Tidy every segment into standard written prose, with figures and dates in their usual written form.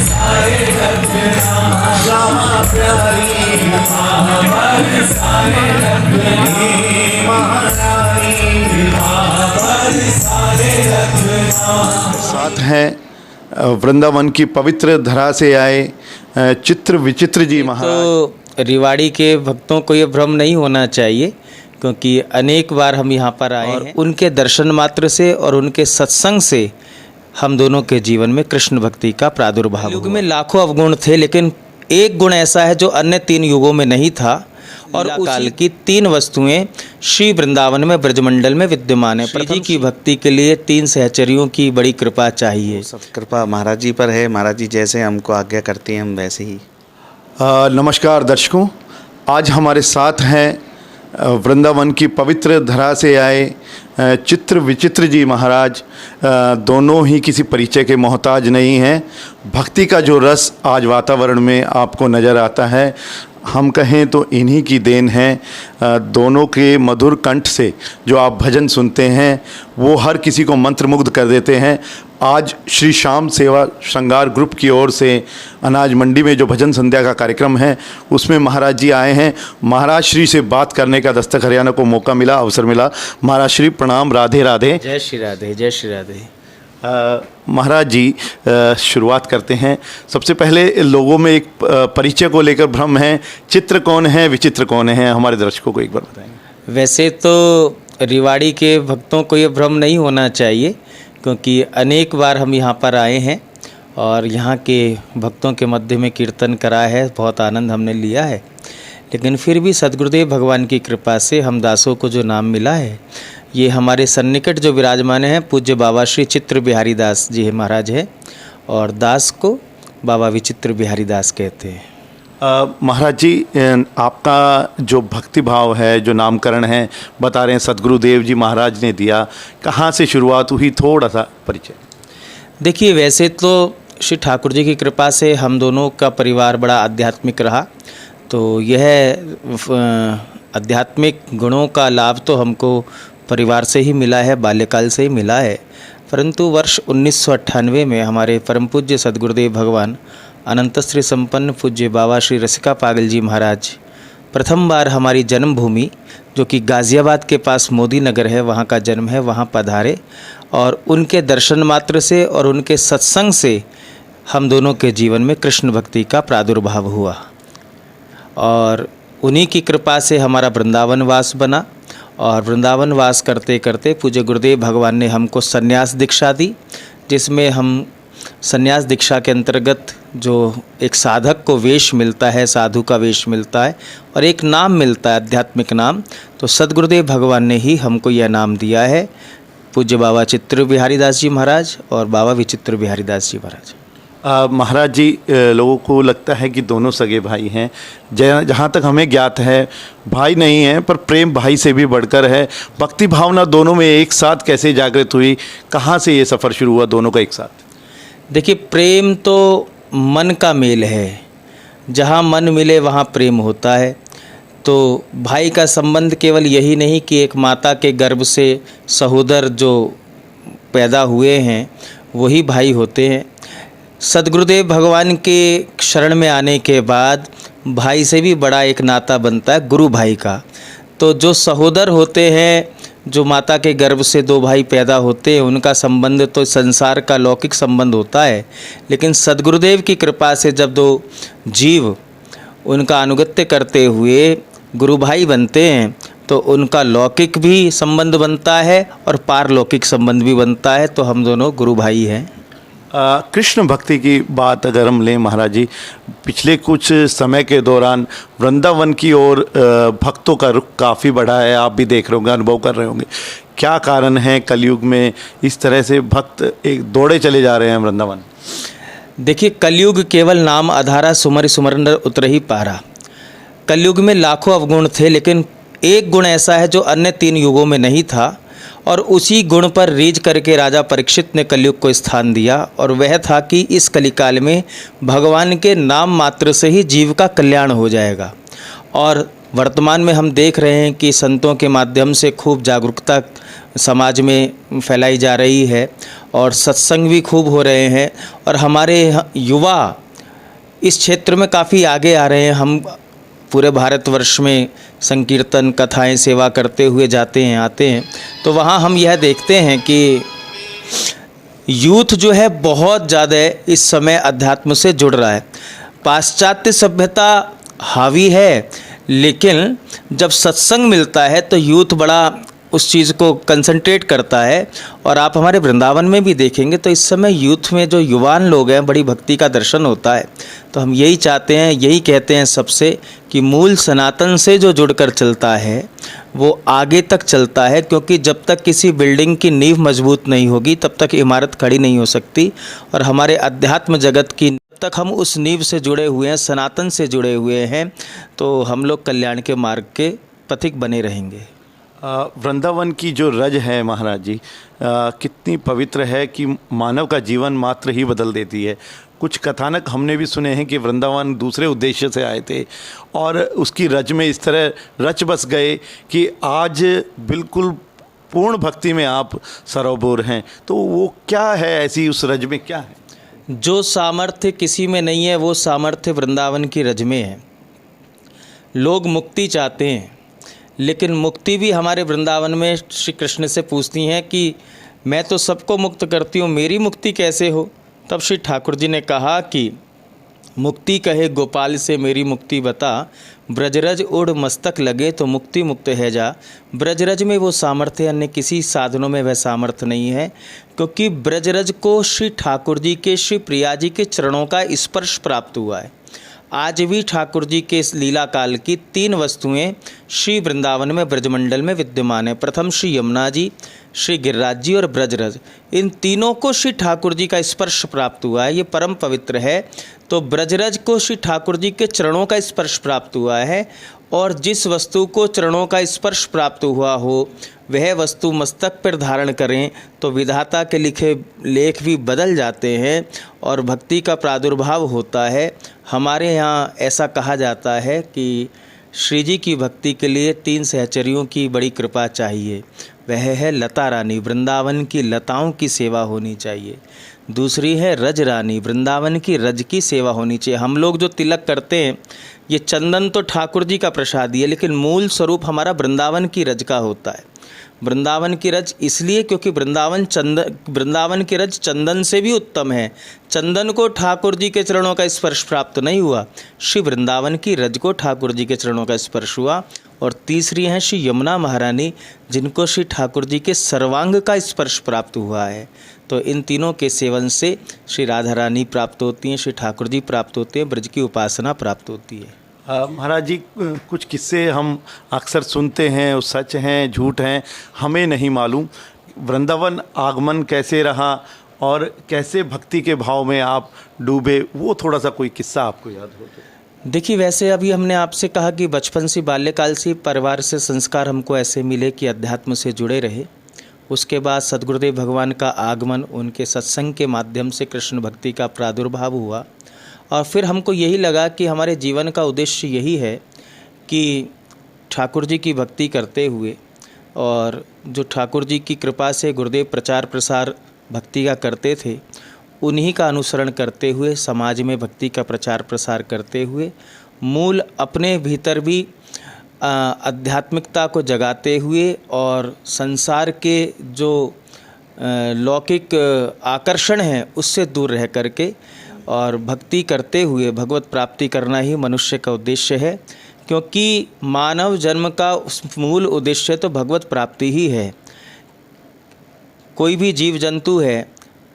सारे रखना, श्यामा प्यारी महावर सारे रखना, महारानी महावर सारे रखना। साथ हैं वृंदावन की पवित्र धरा से आए चित्र विचित्र जी महाराज। तो रिवाड़ी के भक्तों को ये भ्रम नहीं होना चाहिए, क्योंकि अनेक बार हम यहाँ पर आए हैं। उनके दर्शन मात्र से और उनके सत्संग से हम दोनों के जीवन में कृष्ण भक्ति का प्रादुर्भाव। युग में लाखों अवगुण थे, लेकिन एक गुण ऐसा है जो अन्य 3 युगों में नहीं था, और उस काल की 3 वस्तुएं श्री वृंदावन में ब्रजमंडल में विद्यमान है। प्रभु की भक्ति के लिए 3 सहचरियों की बड़ी कृपा चाहिए। सब कृपा महाराज जी पर है। महाराज जी जैसे हमको आज्ञा करते हैं हम वैसे ही। नमस्कार दर्शकों, आज हमारे साथ हैं वृंदावन की पवित्र धरा से आए चित्र विचित्र जी महाराज। दोनों ही किसी परिचय के मोहताज नहीं हैं। भक्ति का जो रस आज वातावरण में आपको नज़र आता है, हम कहें तो इन्हीं की देन है। दोनों के मधुर कंठ से जो आप भजन सुनते हैं वो हर किसी को मंत्रमुग्ध कर देते हैं। आज श्री श्याम सेवा श्रृंगार ग्रुप की ओर से अनाज मंडी में जो भजन संध्या का कार्यक्रम है उसमें महाराज जी आए हैं। महाराज श्री से बात करने का दस्तक हरियाणा को मौका मिला, अवसर मिला। महाराज श्री प्रणाम, राधे राधे। जय श्री राधे, जय श्री राधे। महाराज जी शुरुआत करते हैं। सबसे पहले लोगों में एक परिचय को लेकर भ्रम है, चित्र कौन है विचित्र कौन है, हमारे दर्शकों को एक बार बताएंगे। वैसे तो रिवाड़ी के भक्तों को ये भ्रम नहीं होना चाहिए, क्योंकि अनेक बार हम यहाँ पर आए हैं और यहाँ के भक्तों के मध्य में कीर्तन करा है, बहुत आनंद हमने लिया है। लेकिन फिर भी सद्गुरुदेव भगवान की कृपा से हम दासों को जो नाम मिला है, ये हमारे सन्निकट जो विराजमान हैं पूज्य बाबा श्री चित्र बिहारी दास जी महाराज है, और दास को बाबा विचित्र बिहारी दास कहते हैं। महाराज जी, आपका जो भक्ति भाव है, जो नामकरण है, बता रहे हैं सद्गुरुदेव जी महाराज ने दिया, कहाँ से शुरुआत हुई, थोड़ा सा परिचय। देखिए, वैसे तो श्री ठाकुर जी की कृपा से हम दोनों का परिवार बड़ा आध्यात्मिक रहा, तो यह आध्यात्मिक गुणों का लाभ तो हमको परिवार से ही मिला है, बाल्यकाल से ही मिला है। परंतु वर्ष 1998 में हमारे परम पूज्य सद्गुरुदेव भगवान अनंत श्री संपन्न पूज्य बाबा श्री रसिका पागल जी महाराज प्रथम बार हमारी जन्मभूमि जो कि गाज़ियाबाद के पास मोदी नगर है, वहाँ का जन्म है, वहाँ पधारे, और उनके दर्शन मात्र से और उनके सत्संग से हम दोनों के जीवन में कृष्ण भक्ति का प्रादुर्भाव हुआ, और उन्हीं की कृपा से हमारा वृंदावन वास बना। और वृंदावन वास करते करते पूज्य गुरुदेव भगवान ने हमको सन्यास दीक्षा दी, जिसमें हम सन्यास दीक्षा के अंतर्गत जो एक साधक को वेश मिलता है, साधु का वेश मिलता है, और एक नाम मिलता है, आध्यात्मिक नाम, तो सद्गुरुदेव भगवान ने ही हमको यह नाम दिया है, पूज्य बाबा चित्र बिहारी दास जी महाराज और बाबा विचित्र बिहारी दास जी महाराज। महाराज जी, लोगों को लगता है कि दोनों सगे भाई हैं। जहाँ तक हमें ज्ञात है भाई नहीं है, पर प्रेम भाई से भी बढ़कर है। भक्ति भावना दोनों में एक साथ कैसे जागृत हुई, कहाँ से ये सफ़र शुरू हुआ दोनों का एक साथ? देखिए, प्रेम तो मन का मेल है, जहाँ मन मिले वहाँ प्रेम होता है। तो भाई का संबंध केवल यही नहीं कि एक माता के गर्भ से सहोदर जो पैदा हुए हैं वही भाई होते हैं। सद्गुरुदेव भगवान के शरण में आने के बाद भाई से भी बड़ा एक नाता बनता है गुरु भाई का। तो जो सहोदर होते हैं, जो माता के गर्भ से 2 भाई पैदा होते हैं, उनका संबंध तो संसार का लौकिक संबंध होता है, लेकिन सद्गुरुदेव की कृपा से जब 2 जीव उनका अनुगत्य करते हुए गुरु भाई बनते हैं तो उनका लौकिक भी संबंध बनता है और पारलौकिक संबंध भी बनता है। तो हम दोनों गुरु भाई हैं। कृष्ण भक्ति की बात अगर हम लें महाराज जी, पिछले कुछ समय के दौरान वृंदावन की ओर भक्तों का रुख काफ़ी बढ़ा है। आप भी देख रहे होंगे, अनुभव कर रहे होंगे। क्या कारण है कलयुग में इस तरह से भक्त एक दौड़े चले जा रहे हैं वृंदावन? देखिए, कलयुग केवल नाम आधारा सुमर सुमरन उतर ही पारा। कलयुग में लाखों अवगुण थे, लेकिन एक गुण ऐसा है जो अन्य 3 युगों में नहीं था, और उसी गुण पर रीझ करके राजा परीक्षित ने कलयुग को स्थान दिया, और वह था कि इस कलिकाल में भगवान के नाम मात्र से ही जीव का कल्याण हो जाएगा। और वर्तमान में हम देख रहे हैं कि संतों के माध्यम से खूब जागरूकता समाज में फैलाई जा रही है और सत्संग भी खूब हो रहे हैं और हमारे युवा इस क्षेत्र में काफ़ी आगे आ रहे हैं। हम पूरे भारतवर्ष में संकीर्तन कथाएं सेवा करते हुए जाते हैं आते हैं, तो वहाँ हम यह देखते हैं कि यूथ जो है बहुत ज़्यादा इस समय अध्यात्म से जुड़ रहा है। पाश्चात्य सभ्यता हावी है, लेकिन जब सत्संग मिलता है तो यूथ बड़ा उस चीज़ को कंसंट्रेट करता है। और आप हमारे वृंदावन में भी देखेंगे तो इस समय यूथ में जो युवान लोग हैं बड़ी भक्ति का दर्शन होता है। तो हम यही चाहते हैं, यही कहते हैं सबसे कि मूल सनातन से जो जुड़कर चलता है वो आगे तक चलता है, क्योंकि जब तक किसी बिल्डिंग की नींव मजबूत नहीं होगी तब तक इमारत खड़ी नहीं हो सकती। और हमारे अध्यात्म जगत की तक हम उस नींव से जुड़े हुए हैं, सनातन से जुड़े हुए हैं, तो हम लोग कल्याण के मार्ग के पथिक बने रहेंगे। वृंदावन की जो रज है महाराज जी, कितनी पवित्र है कि मानव का जीवन मात्र ही बदल देती है। कुछ कथानक हमने भी सुने हैं कि वृंदावन दूसरे उद्देश्य से आए थे और उसकी रज में इस तरह रच बस गए कि आज बिल्कुल पूर्ण भक्ति में आप सरोबोर हैं। तो वो क्या है ऐसी, उस रज में क्या है? जो सामर्थ्य किसी में नहीं है वो सामर्थ्य वृंदावन की रज में है। लोग मुक्ति चाहते हैं, लेकिन मुक्ति भी हमारे वृंदावन में श्री कृष्ण से पूछती हैं कि मैं तो सबको मुक्त करती हूँ, मेरी मुक्ति कैसे हो? तब श्री ठाकुर जी ने कहा कि मुक्ति कहे गोपाल से मेरी मुक्ति बता, ब्रजरज उड़ मस्तक लगे तो मुक्ति मुक्त है जा। ब्रजरज में वो सामर्थ्य अन्य किसी साधनों में वह सामर्थ्य नहीं है, क्योंकि ब्रजरज को श्री ठाकुर जी के, श्री प्रिया जी के चरणों का स्पर्श प्राप्त हुआ है। आज भी ठाकुर जी के इस लीला काल की 3 वस्तुएं श्री वृंदावन में ब्रजमंडल में विद्यमान है। प्रथम श्री यमुना जी, श्री गिरिराज जी और ब्रजरज, इन तीनों को श्री ठाकुर जी का स्पर्श प्राप्त हुआ है। ये परम पवित्र है। तो ब्रजरज को श्री ठाकुर जी के चरणों का स्पर्श प्राप्त हुआ है, और जिस वस्तु को चरणों का स्पर्श प्राप्त हुआ हो वह वस्तु मस्तक पर धारण करें तो विधाता के लिखे लेख भी बदल जाते हैं और भक्ति का प्रादुर्भाव होता है। हमारे यहाँ ऐसा कहा जाता है कि श्री जी की भक्ति के लिए 3 सहचरियों की बड़ी कृपा चाहिए। वह है लता रानी, वृंदावन की लताओं की सेवा होनी चाहिए। दूसरी है रज रानी, वृंदावन की रज की सेवा होनी चाहिए। हम लोग जो तिलक करते हैं ये चंदन तो ठाकुर जी का प्रसाद ही है, लेकिन मूल स्वरूप हमारा वृंदावन की रज का होता है। वृंदावन की रज इसलिए क्योंकि वृंदावन की रज चंदन से भी उत्तम है। चंदन को ठाकुर जी के चरणों का स्पर्श प्राप्त नहीं हुआ, श्री वृंदावन की रज को ठाकुर जी के चरणों का स्पर्श हुआ। और तीसरी हैं श्री यमुना महारानी, जिनको श्री ठाकुर जी के सर्वांग का स्पर्श प्राप्त हुआ है। तो इन तीनों के सेवन से श्री राधा रानी प्राप्त होती हैं, श्री ठाकुर जी प्राप्त होते हैं, ब्रज की उपासना प्राप्त होती है। महाराज जी, कुछ किस्से हम अक्सर सुनते हैं, वो सच हैं झूठ हैं हमें नहीं मालूम। वृंदावन आगमन कैसे रहा और कैसे भक्ति के भाव में आप डूबे, वो थोड़ा सा कोई किस्सा आपको याद हो तो? देखिए, वैसे अभी हमने आपसे कहा कि बचपन से बाल्यकाल से परिवार से संस्कार हमको ऐसे मिले कि अध्यात्म से जुड़े रहे। उसके बाद सद्गुरुदेव भगवान का आगमन, उनके सत्संग के माध्यम से कृष्ण भक्ति का प्रादुर्भाव हुआ और फिर हमको यही लगा कि हमारे जीवन का उद्देश्य यही है कि ठाकुर जी की भक्ति करते हुए, और जो ठाकुर जी की कृपा से गुरुदेव प्रचार प्रसार भक्ति का करते थे उन्हीं का अनुसरण करते हुए समाज में भक्ति का प्रचार प्रसार करते हुए मूल अपने भीतर भी आध्यात्मिकता को जगाते हुए और संसार के जो लौकिक आकर्षण हैं उससे दूर रह करके और भक्ति करते हुए भगवत प्राप्ति करना ही मनुष्य का उद्देश्य है। क्योंकि मानव जन्म का मूल उद्देश्य तो भगवत प्राप्ति ही है। कोई भी जीव जंतु है,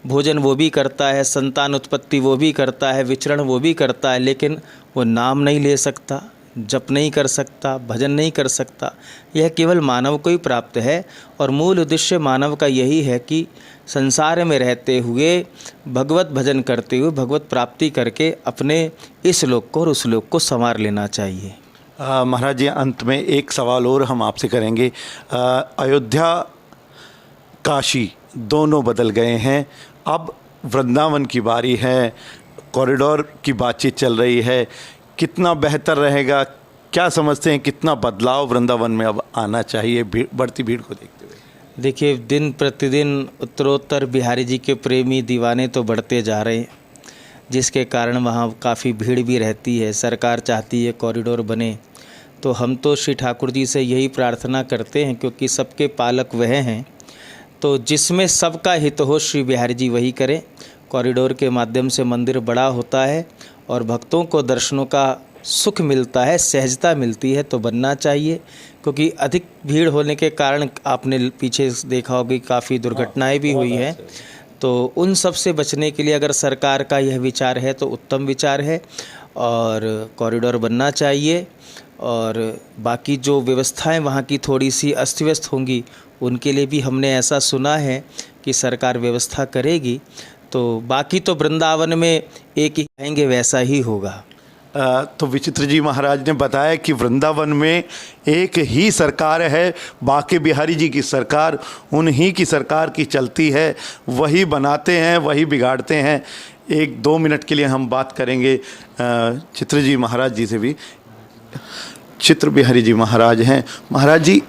भोजन वो भी करता है, संतान उत्पत्ति वो भी करता है, विचरण वो भी करता है, लेकिन वो नाम नहीं ले सकता, जप नहीं कर सकता, भजन नहीं कर सकता। यह केवल मानव को ही प्राप्त है और मूल उद्देश्य मानव का यही है कि संसार में रहते हुए भगवत भजन करते हुए भगवत प्राप्ति करके अपने इस लोक को और उस लोक को संवार लेना चाहिए। महाराज जी, अंत में एक सवाल और हम आपसे करेंगे। अयोध्या काशी दोनों बदल गए हैं, अब वृंदावन की बारी है, कॉरिडोर की बातचीत चल रही है। कितना बेहतर रहेगा, क्या समझते हैं कितना बदलाव वृंदावन में अब आना चाहिए बढ़ती भीड़ को देखते हुए? देखिए, दिन प्रतिदिन उत्तरोत्तर बिहारी जी के प्रेमी दीवाने तो बढ़ते जा रहे हैं, जिसके कारण वहाँ काफ़ी भीड़ भी रहती है। सरकार चाहती है कॉरिडोर बने, तो हम तो श्री ठाकुर जी से यही प्रार्थना करते हैं, क्योंकि सबके पालक वह हैं, तो जिसमें सबका हित हो श्री बिहारी जी वही करें। कॉरिडोर के माध्यम से मंदिर बड़ा होता है और भक्तों को दर्शनों का सुख मिलता है, सहजता मिलती है, तो बनना चाहिए। क्योंकि अधिक भीड़ होने के कारण आपने पीछे देखा होगा कि काफ़ी दुर्घटनाएं भी हुई हैं, तो उन सब से बचने के लिए अगर सरकार का यह विचार है तो उत्तम विचार है और कॉरिडोर बनना चाहिए। और बाकी जो व्यवस्थाएं वहाँ की थोड़ी सी अस्त व्यस्त होंगी, उनके लिए भी हमने ऐसा सुना है कि सरकार व्यवस्था करेगी। तो बाकी तो वृंदावन में एक ही कहेंगे वैसा ही होगा। तो विचित्र जी महाराज ने बताया कि वृंदावन में एक ही सरकार है, बाके बिहारी जी की सरकार उन्हीं की सरकार की चलती है, वही बनाते हैं वही बिगाड़ते हैं। 1-2 मिनट के लिए हम बात करेंगे चित्र जी महाराज जी से भी। चित्र बिहारी जी महाराज हैं। महाराज जी,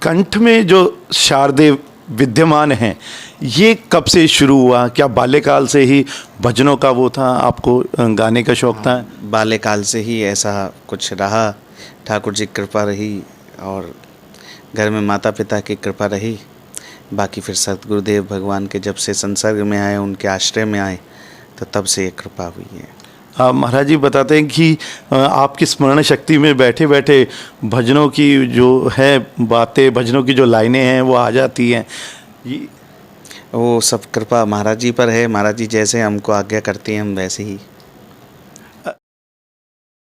कंठ में जो शारदे विद्यमान हैं, ये कब से शुरू हुआ? क्या बाल्यकाल से ही भजनों का वो था, आपको गाने का शौक़ था? बाल्यकाल से ही ऐसा कुछ रहा, ठाकुर जी की कृपा रही और घर में माता पिता की कृपा रही। बाकी फिर सतगुरुदेव भगवान के जब से संसर्ग में आए, उनके आश्रय में आए, तो तब से ये कृपा हुई है। महाराज जी बताते हैं कि आपकी स्मरण शक्ति में बैठे बैठे भजनों की जो है बातें, भजनों की जो लाइनें हैं वो आ जाती हैं। वो सब कृपा महाराज जी पर है। महाराज जी जैसे हमको आज्ञा करती हैं हम वैसे ही